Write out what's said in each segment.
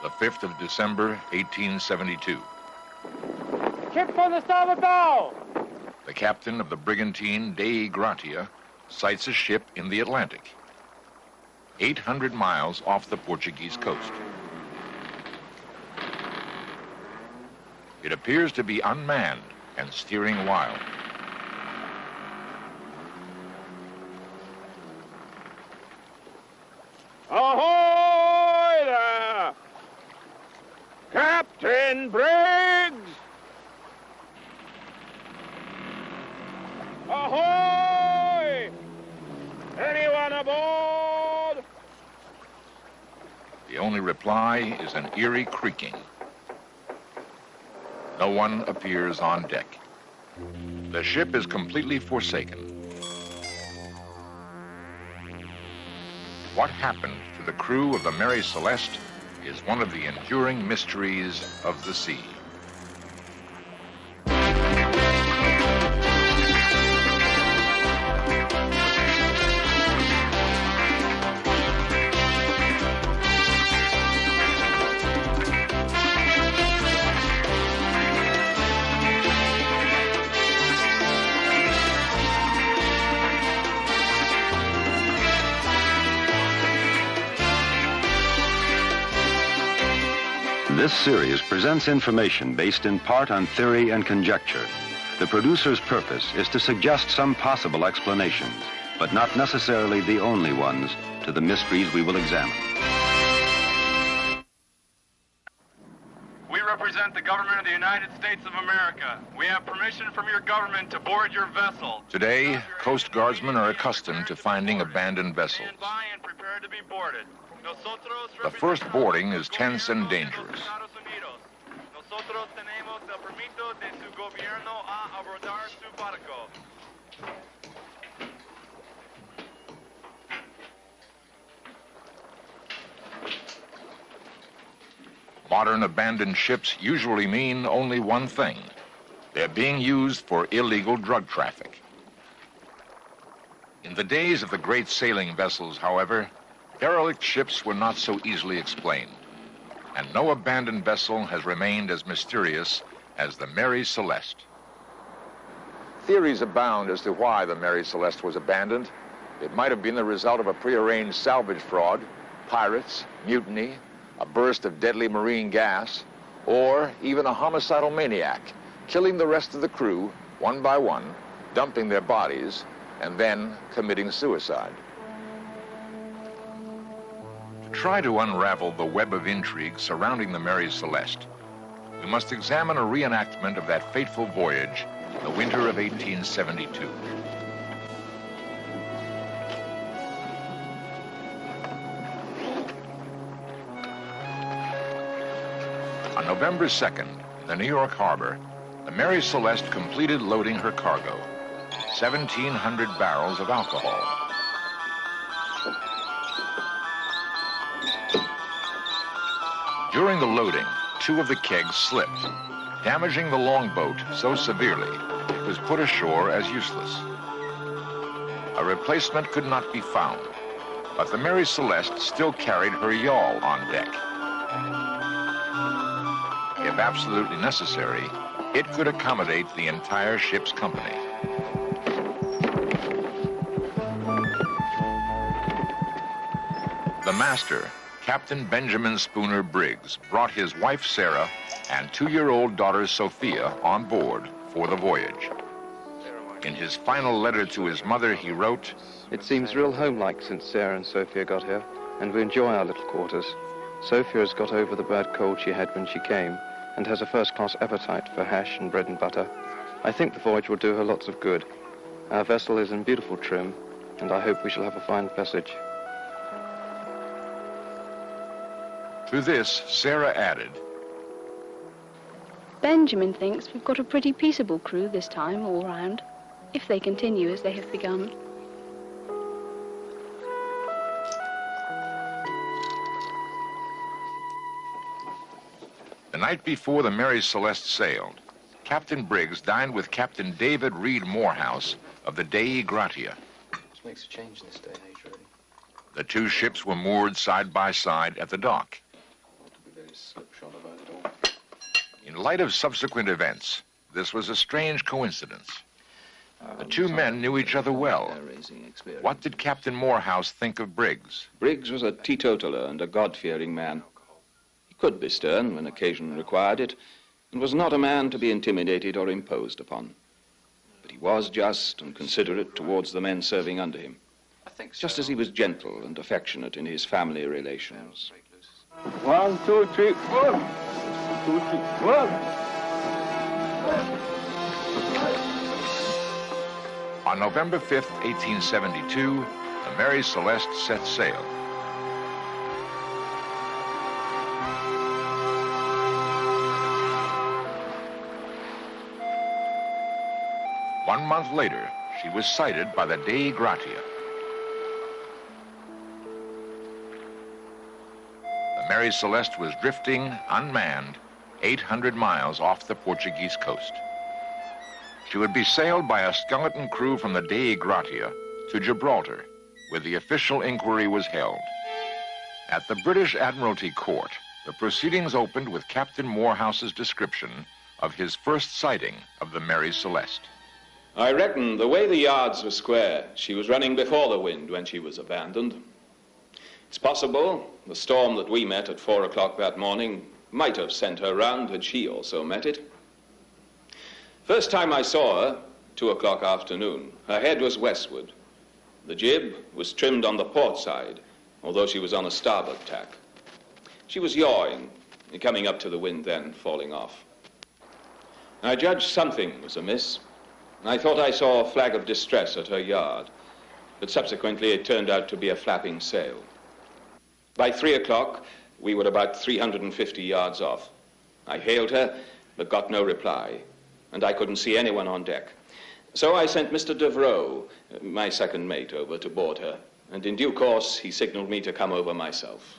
the 5th of December, 1872. Ship on the starboard bow! The captain of the brigantine Dei Gratia sights a ship in the Atlantic, 800 miles off the Portuguese coast. It appears to be unmanned and steering wild. Ahoy there! Captain Briggs! Ahoy! Anyone aboard? The only reply is an eerie creaking. No one appears on deck. The ship is completely forsaken. What happened to the crew of the Mary Celeste is one of the enduring mysteries of the sea. This series presents information based in part on theory and conjecture. The producer's purpose is to suggest some possible explanations, but not necessarily the only ones, to the mysteries we will examine. We represent the government of the United States of America. We have permission from your government to board your vessel. Today, Coast Guardsmen are accustomed to finding abandoned vessels. Stand by and prepare to be boarded. The first boarding is tense and dangerous. Nosotros tenemos el permiso de su gobierno a abordar su barco. Modern abandoned ships usually mean only one thing. They're being used for illegal drug traffic. In the days of the great sailing vessels, however, derelict ships were not so easily explained, and no abandoned vessel has remained as mysterious as the Mary Celeste. Theories abound as to why the Mary Celeste was abandoned. It might have been the result of a prearranged salvage fraud, pirates, mutiny, a burst of deadly marine gas, or even a homicidal maniac, killing the rest of the crew one by one, dumping their bodies, and then committing suicide. To try to unravel the web of intrigue surrounding the Mary Celeste, we must examine a reenactment of that fateful voyage in the winter of 1872. On November 2nd, in the New York harbor, the Mary Celeste completed loading her cargo, 1,700 barrels of alcohol. During the loading, 2 of the kegs slipped, damaging the longboat so severely it was put ashore as useless. A replacement could not be found, but the Mary Celeste still carried her yawl on deck. If absolutely necessary, it could accommodate the entire ship's company. The master, Captain Benjamin Spooner Briggs, brought his wife Sarah and 2-year-old daughter Sophia on board for the voyage. In his final letter to his mother, he wrote, "It seems real home-like since Sarah and Sophia got here, and we enjoy our little quarters. Sophia has got over the bad cold she had when she came, and has a first-class appetite for hash and bread and butter. I think the voyage will do her lots of good. Our vessel is in beautiful trim, and I hope we shall have a fine passage." To this, Sarah added, "Benjamin thinks we've got a pretty peaceable crew this time all round, if they continue as they have begun." The night before the Mary Celeste sailed, Captain Briggs dined with Captain David Reed Morehouse of the Dei Gratia. This makes a change in this day and age, really. The 2 ships were moored side by side at the dock. slipshod about it all. In light of subsequent events, this was a strange coincidence. The two men knew each other well. What did Captain Morehouse think of Briggs? Briggs was a teetotaler and a God-fearing man. He could be stern when occasion required it, and was not a man to be intimidated or imposed upon. But he was just and considerate towards the men serving under him, just as he was gentle and affectionate in his family relations. 1, 2, 3, 4. 2, 3, 4. On November 5th, 1872, the Mary Celeste set sail. One month later, she was sighted by the Dei Gratia. The Mary Celeste was drifting, unmanned, 800 miles off the Portuguese coast. She would be sailed by a skeleton crew from the Dei Gratia to Gibraltar, where the official inquiry was held. At the British Admiralty Court, the proceedings opened with Captain Morehouse's description of his first sighting of the Mary Celeste. I reckon the way the yards were square, she was running before the wind when she was abandoned. It's possible the storm that we met at 4 o'clock that morning might have sent her round had she also met it. First time I saw her, 2 o'clock afternoon, her head was westward. The jib was trimmed on the port side, although she was on a starboard tack. She was yawing, coming up to the wind then, falling off. I judged something was amiss. I thought I saw a flag of distress at her yard, but subsequently it turned out to be a flapping sail. By 3 o'clock, we were about 350 yards off. I hailed her, but got no reply, and I couldn't see anyone on deck. So I sent Mr. Devereux, my second mate, over to board her, and in due course he signaled me to come over myself.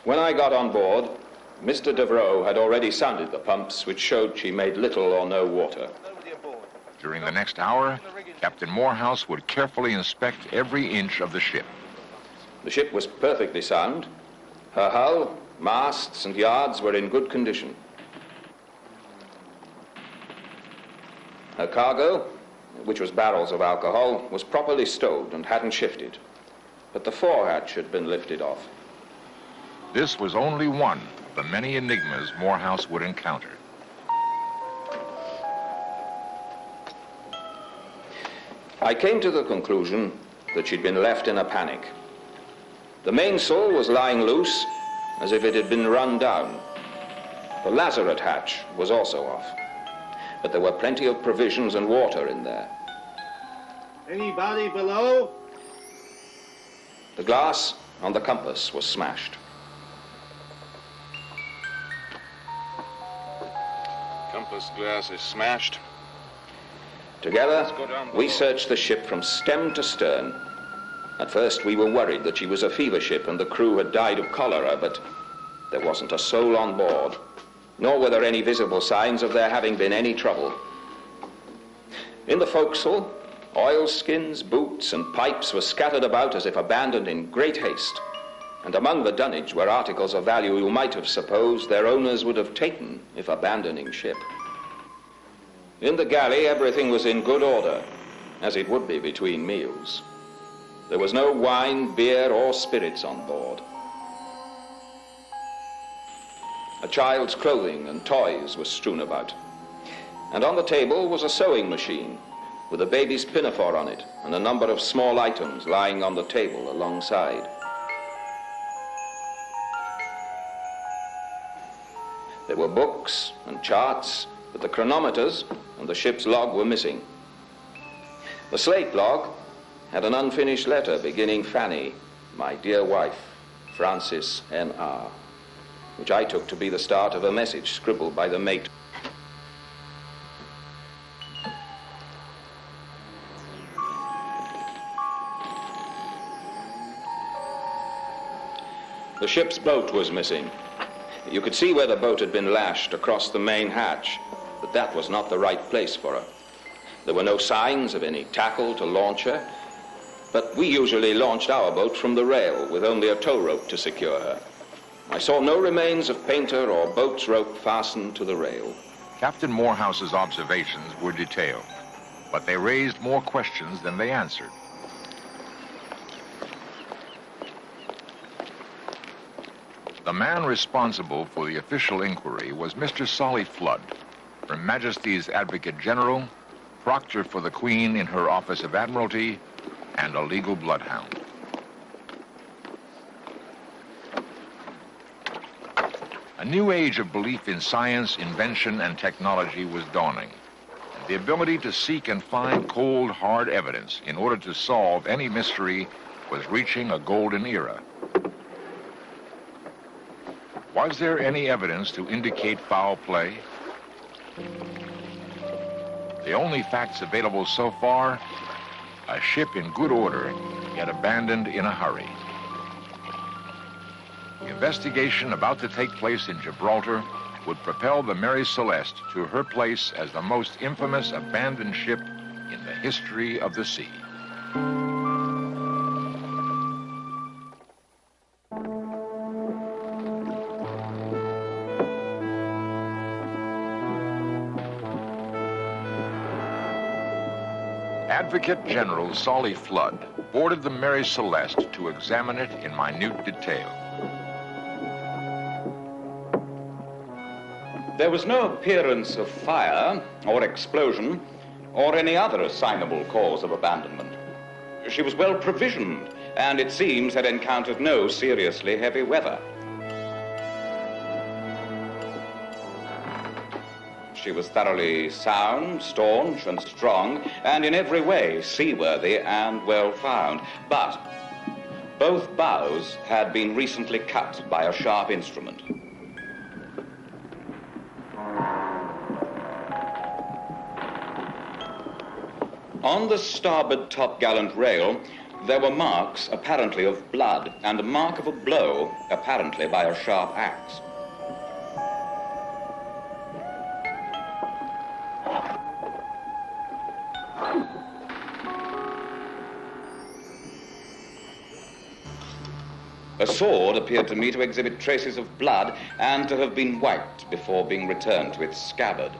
When I got on board, Mr. Devereux had already sounded the pumps, which showed she made little or no water. During the next hour, Captain Morehouse would carefully inspect every inch of the ship. The ship was perfectly sound. Her hull, masts, and yards were in good condition. Her cargo, which was barrels of alcohol, was properly stowed and hadn't shifted, but the forehatch had been lifted off. This was only one of the many enigmas Morehouse would encounter. I came to the conclusion that she'd been left in a panic. The mainsail was lying loose, as if it had been run down. The lazarette hatch was also off, but there were plenty of provisions and water in there. Anybody below? The glass on the compass was smashed. Compass glass is smashed. Together, we searched the ship from stem to stern. At first, we were worried that she was a fever ship and the crew had died of cholera, but there wasn't a soul on board, nor were there any visible signs of there having been any trouble. In the forecastle, oilskins, boots, and pipes were scattered about as if abandoned in great haste, and among the dunnage were articles of value you might have supposed their owners would have taken if abandoning ship. In the galley, everything was in good order, as it would be between meals. There was no wine, beer, or spirits on board. A child's clothing and toys were strewn about. And on the table was a sewing machine with a baby's pinafore on it and a number of small items lying on the table alongside. There were books and charts, but the chronometers and the ship's log were missing. The slate log had an unfinished letter beginning Fanny, my dear wife, Francis N.R., which I took to be the start of a message scribbled by the mate. The ship's boat was missing. You could see where the boat had been lashed across the main hatch, but that was not the right place for her. There were no signs of any tackle to launch her, but we usually launched our boat from the rail with only a tow rope to secure her. I saw no remains of painter or boat's rope fastened to the rail. Captain Morehouse's observations were detailed, but they raised more questions than they answered. The man responsible for the official inquiry was Mr. Solly Flood, Her Majesty's Advocate General, proctor for the Queen in her Office of Admiralty, and a legal bloodhound. A new age of belief in science, invention, and technology was dawning. The ability to seek and find cold, hard evidence in order to solve any mystery was reaching a golden era. Was there any evidence to indicate foul play? The only facts available so far, a ship in good order, yet abandoned in a hurry. The investigation about to take place in Gibraltar would propel the Mary Celeste to her place as the most infamous abandoned ship in the history of the sea. Advocate General Solly Flood boarded the Mary Celeste to examine it in minute detail. There was no appearance of fire or explosion or any other assignable cause of abandonment. She was well provisioned and it seems had encountered no seriously heavy weather. She was thoroughly sound, staunch, and strong, and in every way seaworthy and well found. But both bows had been recently cut by a sharp instrument. On the starboard topgallant rail, there were marks apparently of blood and a mark of a blow, apparently by a sharp axe. A sword appeared to me to exhibit traces of blood and to have been wiped before being returned to its scabbard.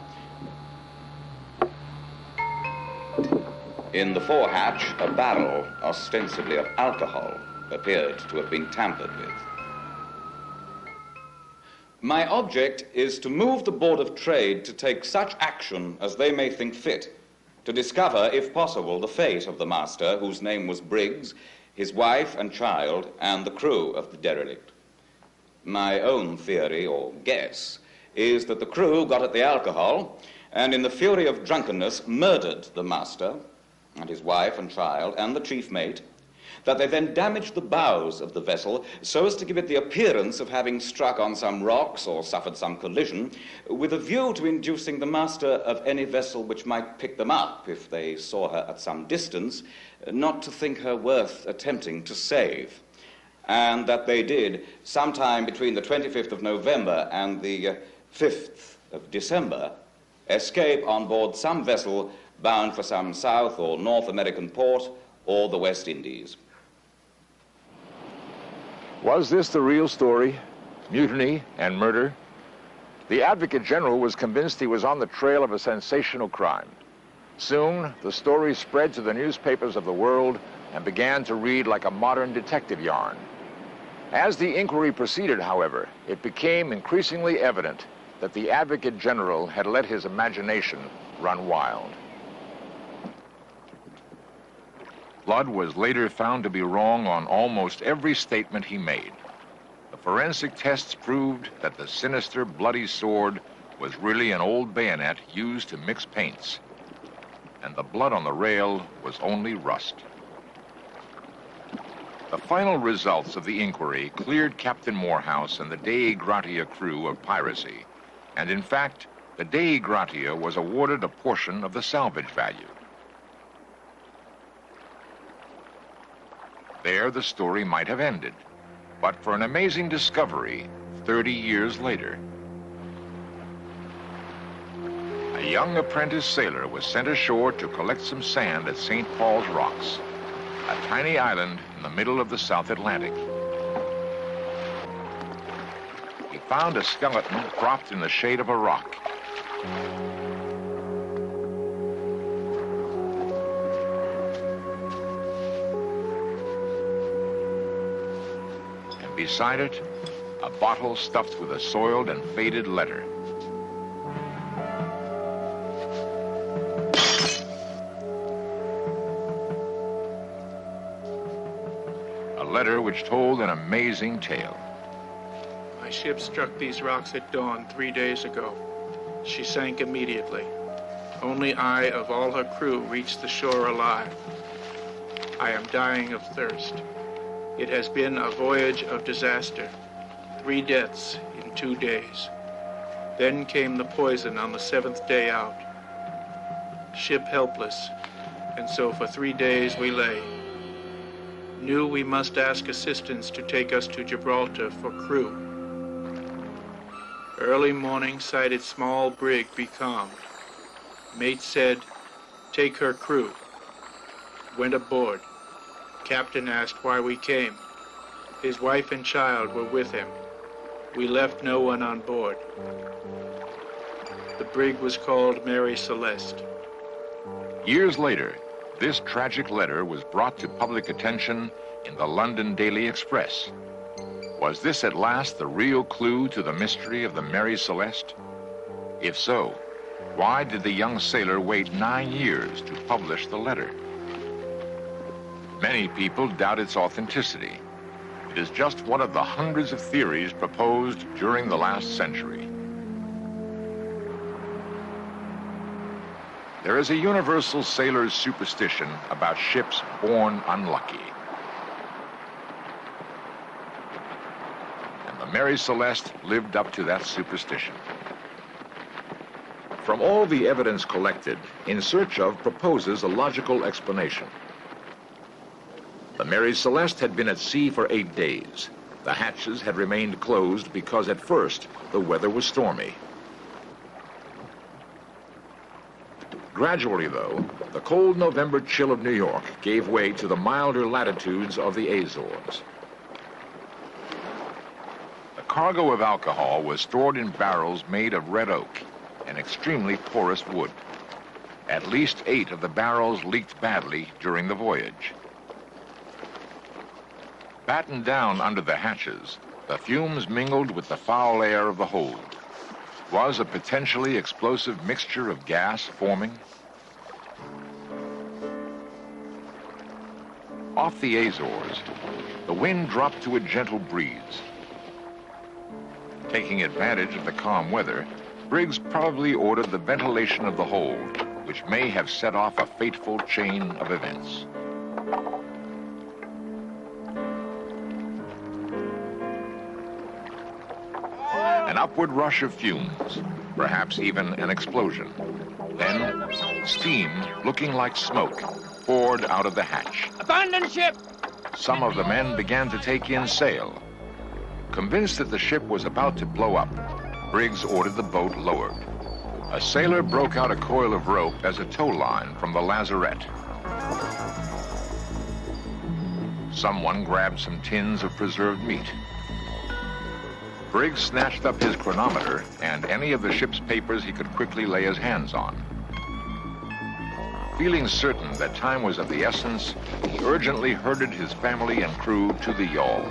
In the forehatch, a barrel, ostensibly of alcohol, appeared to have been tampered with. My object is to move the Board of Trade to take such action as they may think fit, to discover, if possible, the fate of the master, whose name was Briggs, his wife and child, and the crew of the derelict. My own theory, or guess, is that the crew got at the alcohol and in the fury of drunkenness murdered the master and his wife and child and the chief mate, that they then damaged the bows of the vessel so as to give it the appearance of having struck on some rocks or suffered some collision, with a view to inducing the master of any vessel which might pick them up if they saw her at some distance, not to think her worth attempting to save. And that they did, sometime between the 25th of November and the 5th of December, escape on board some vessel bound for some South or North American port or the West Indies. Was this the real story? Mutiny and murder? The Advocate General was convinced he was on the trail of a sensational crime. Soon, the story spread to the newspapers of the world and began to read like a modern detective yarn. As the inquiry proceeded, however, it became increasingly evident that the Advocate General had let his imagination run wild. Flood was later found to be wrong on almost every statement he made. The forensic tests proved that the sinister, bloody sword was really an old bayonet used to mix paints, and the blood on the rail was only rust. The final results of the inquiry cleared Captain Morehouse and the Dei Gratia crew of piracy, and in fact, the Dei Gratia was awarded a portion of the salvage value. There, the story might have ended, but for an amazing discovery 30 years later. A A young apprentice sailor was sent ashore to collect some sand at St. Paul's Rocks, a tiny island in the middle of the South Atlantic. He found a skeleton propped in the shade of a rock. And beside it, a bottle stuffed with a soiled and faded letter. A letter which told an amazing tale. My ship struck these rocks at dawn 3 days ago. She sank immediately. Only I, of all her crew, reached the shore alive. I am dying of thirst. It has been a voyage of disaster. 3 deaths in 2 days. Then came the poison on the 7th day out. Ship helpless, and so for 3 days we lay. Knew we must ask assistance to take us to Gibraltar for crew. Early morning sighted small brig becalmed. Mate said, take her crew. Went aboard. Captain asked why we came. His wife and child were with him. We left no one on board. The brig was called Mary Celeste. Years later, this tragic letter was brought to public attention in the London Daily Express. Was this at last the real clue to the mystery of the Mary Celeste? If so, why did the young sailor wait 9 years to publish the letter? Many people doubt its authenticity. It is just one of the hundreds of theories proposed during the last century. There is a universal sailor's superstition about ships born unlucky. And the Mary Celeste lived up to that superstition. From all the evidence collected, In Search Of proposes a logical explanation. The Mary Celeste had been at sea for 8 days. The hatches had remained closed because at first the weather was stormy. Gradually, though, the cold November chill of New York gave way to the milder latitudes of the Azores. The cargo of alcohol was stored in barrels made of red oak, an extremely porous wood. At least 8 of the barrels leaked badly during the voyage. Battened down under the hatches, the fumes mingled with the foul air of the hold. Was a potentially explosive mixture of gas forming? Off the Azores, the wind dropped to a gentle breeze. Taking advantage of the calm weather, Briggs probably ordered the ventilation of the hold, which may have set off a fateful chain of events. An upward rush of fumes, perhaps even an explosion. Then, steam, looking like smoke, poured out of the hatch. Abandon ship! Some of the men began to take in sail. Convinced that the ship was about to blow up, Briggs ordered the boat lowered. A sailor broke out a coil of rope as a tow line from the lazarette. Someone grabbed some tins of preserved meat. Briggs snatched up his chronometer and any of the ship's papers he could quickly lay his hands on. Feeling certain that time was of the essence, he urgently herded his family and crew to the yawl.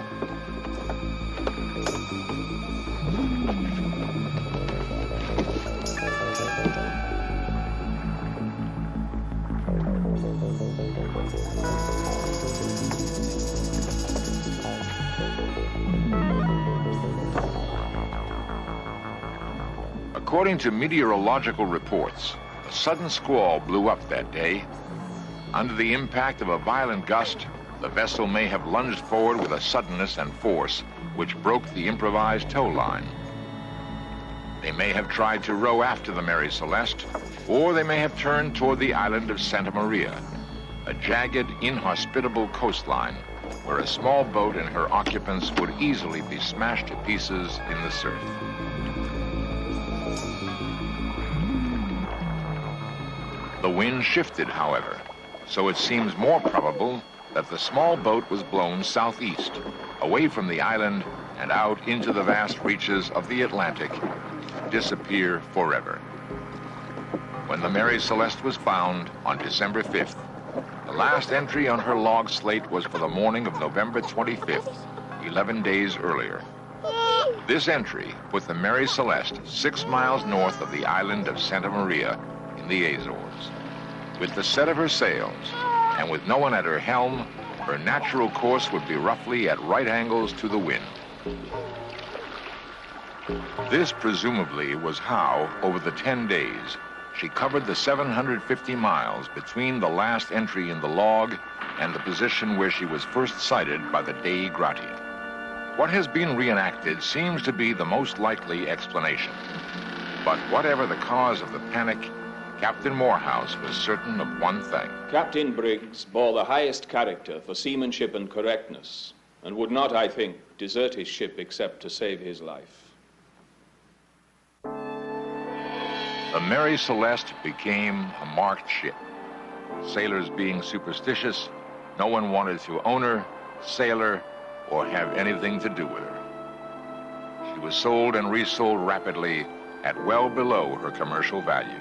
According to meteorological reports, a sudden squall blew up that day. Under the impact of a violent gust, the vessel may have lunged forward with a suddenness and force which broke the improvised tow line. They may have tried to row after the Mary Celeste, or they may have turned toward the island of Santa Maria, a jagged, inhospitable coastline where a small boat and her occupants would easily be smashed to pieces in the surf. The wind shifted, however, so it seems more probable that the small boat was blown southeast, away from the island and out into the vast reaches of the Atlantic, to disappear forever. When the Mary Celeste was found on December 5th, the last entry on her log slate was for the morning of November 25th, 11 days earlier. This entry put the Mary Celeste 6 miles north of the island of Santa Maria in the Azores. With the set of her sails, and with no one at her helm, her natural course would be roughly at right angles to the wind. This presumably was how, over the 10 days, she covered the 750 miles between the last entry in the log and the position where she was first sighted by the Dei Grati. What has been reenacted seems to be the most likely explanation. But whatever the cause of the panic, Captain Morehouse was certain of one thing. Captain Briggs bore the highest character for seamanship and correctness, and would not, I think, desert his ship except to save his life. The Mary Celeste became a marked ship. Sailors being superstitious, no one wanted to own her, sail her, or have anything to do with her. She was sold and resold rapidly at well below her commercial value.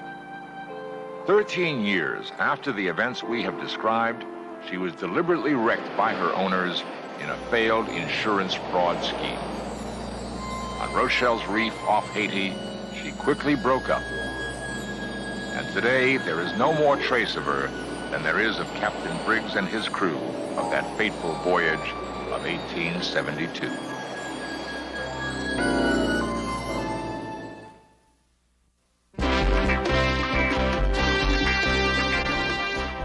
13 years after the events we have described, she was deliberately wrecked by her owners in a failed insurance fraud scheme. On Rochelle's Reef off Haiti, she quickly broke up. And today, there is no more trace of her than there is of Captain Briggs and his crew of that fateful voyage of 1872.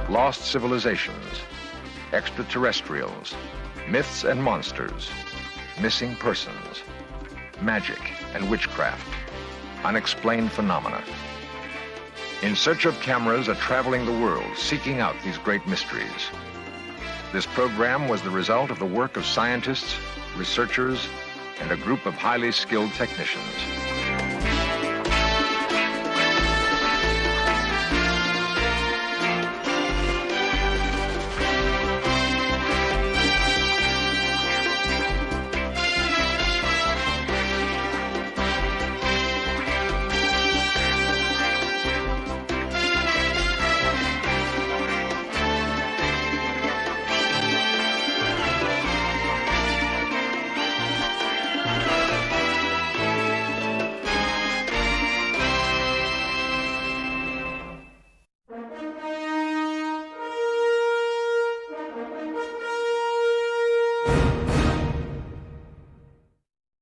Lost civilizations, extraterrestrials, myths and monsters, missing persons, magic and witchcraft, unexplained phenomena. In Search of Cameras are traveling the world, seeking out these great mysteries. This program was the result of the work of scientists, researchers, and a group of highly skilled technicians.